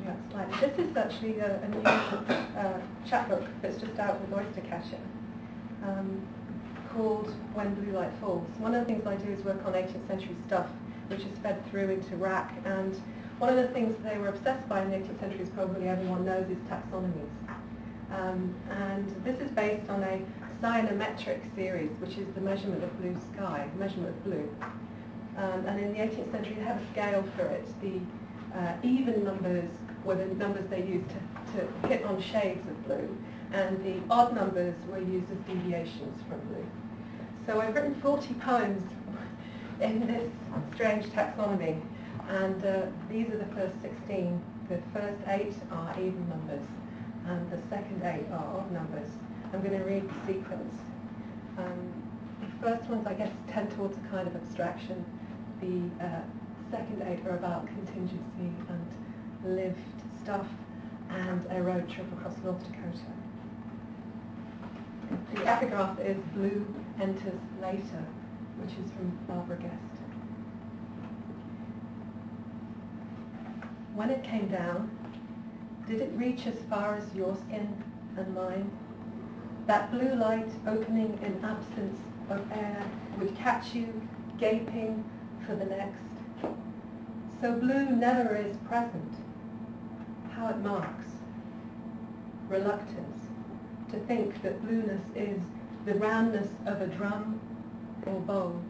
back slightly. This is actually a new chapbook that's just out with Oystercatcher, called When Blue Light Falls. One of the things I do is work on 18th century stuff, which is fed through into RAC, and one of the things they were obsessed by in the 18th century, as probably everyone knows, is taxonomies. And this is based on a cyanometric series, which is the measurement of blue sky, measurement of blue. And in the 18th century, they have a scale for it. The even numbers were the numbers they used to hit on shades of blue, and the odd numbers were used as deviations from blue. So I've written 40 poems in this strange taxonomy, and these are the first 16. The first 8 are even numbers, and the second 8 are odd numbers. I'm going to read the sequence. The first ones, I guess, tend towards a kind of abstraction. The second 8 are about contingency and lived stuff and a road trip across North Dakota. The epigraph is Blue Enters Later, which is from Barbara Guest. When it came down, did it reach as far as your skin and mine? That blue light opening in absence of air would catch you gaping for the next. So blue never is present. How it marks reluctance to think that blueness is the roundness of a drum or bowl,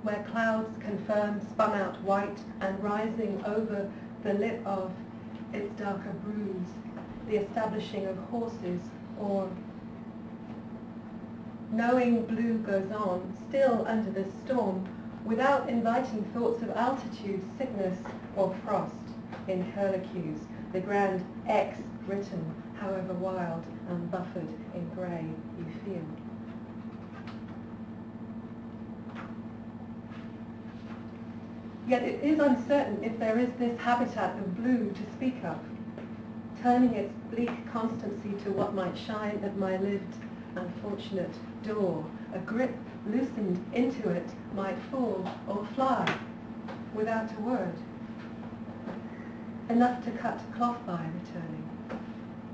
where clouds confirm spun out white and rising over the lip of its darker bruise, the establishing of horses, or knowing blue goes on, still under the storm, without inviting thoughts of altitude, sickness, or frost in curlicues, the grand X written, however wild and buffered in grey you feel. Yet it is uncertain if there is this habitat of blue to speak of, turning its bleak constancy to what might shine at my lived unfortunate door. A grip loosened into it might fall or fly without a word. Enough to cut cloth by returning,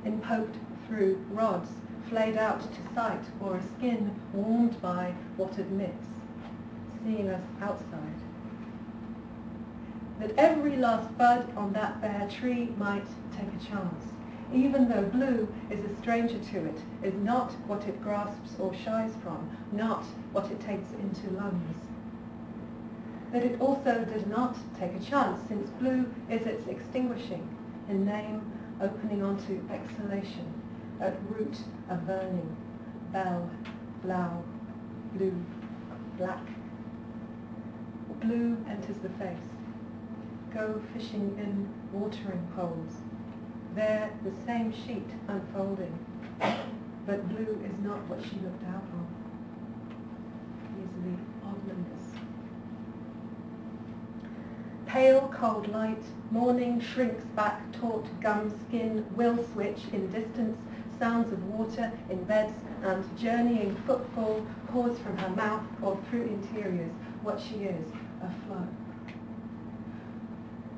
in poked through rods, flayed out to sight, or a skin warmed by what admits, seeing us outside. That every last bud on that bare tree might take a chance, even though blue is a stranger to it, is not what it grasps or shies from, not what it takes into lungs. That it also does not take a chance, since blue is its extinguishing, in name opening onto exhalation, at root a burning, bell, blau, blue, black. Blue enters the face. Go fishing in watering holes. There the same sheet unfolding, but blue is not what she looked out on. These are the odd numbers. Pale cold light, morning shrinks back taut gum skin, will switch in distance, sounds of water in beds and journeying footfall pours from her mouth or through interiors, what she is, a flow.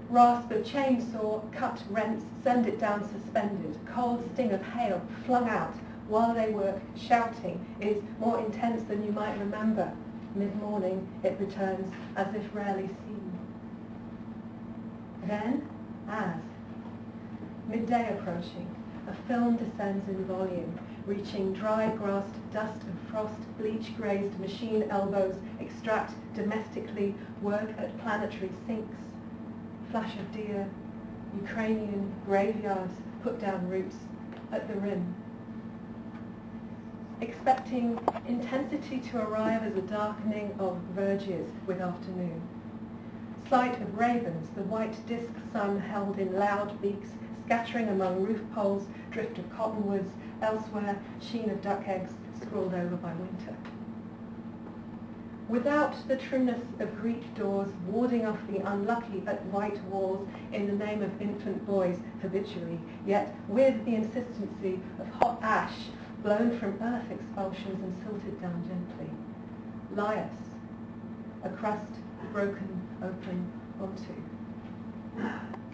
Rasp of chainsaw, cut rents, send it down suspended. Cold sting of hail flung out while they work, shouting, is more intense than you might remember. Mid-morning it returns as if rarely seen. Then, as midday approaching, a film descends in volume, reaching dry-grassed dust of frost, bleach-grazed machine elbows, extract domestically, work at planetary sinks. Flash of deer, Ukrainian graveyards, put down roots at the rim. Expecting intensity to arrive as a darkening of verges with afternoon. Sight of ravens, the white disk sun held in loud beaks, scattering among roof poles, drift of cottonwoods, elsewhere sheen of duck eggs scrawled over by winter. Without the trueness of Greek doors warding off the unlucky at white walls in the name of infant boys habitually, yet with the insistency of hot ash blown from earth expulsions and silted down gently. Lias, a crust broken open onto,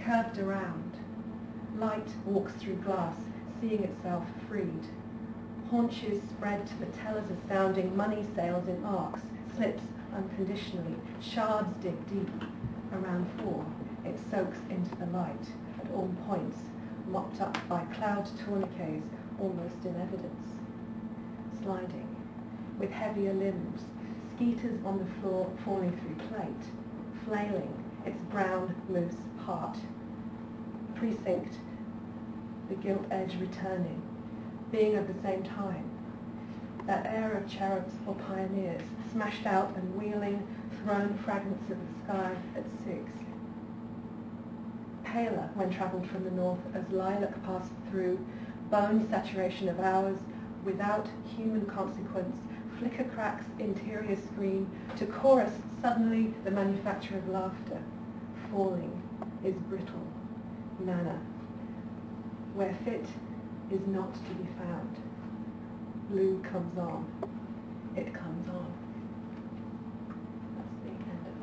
curved around, Light walks through glass, seeing itself freed. Haunches spread to the tellers of sounding, money sails in arcs, slips unconditionally, shards dig deep. Around 4, it soaks into the light, at all points, mopped up by cloud tourniquets, almost in evidence. Sliding, with heavier limbs, skeeters on the floor falling through plate, flailing, its brown moose heart. Precinct, the gilt edge returning, being of the same time. That air of cherubs or pioneers, smashed out and wheeling, thrown fragments of the sky at 6. Paler when travelled from the north as lilac passed through, bone saturation of hours, without human consequence, flicker cracks interior screen, to chorus suddenly the manufacture of laughter. Falling is brittle, manna. Where fit is not to be found. Blue comes on. It comes on. That's the end of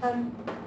that one.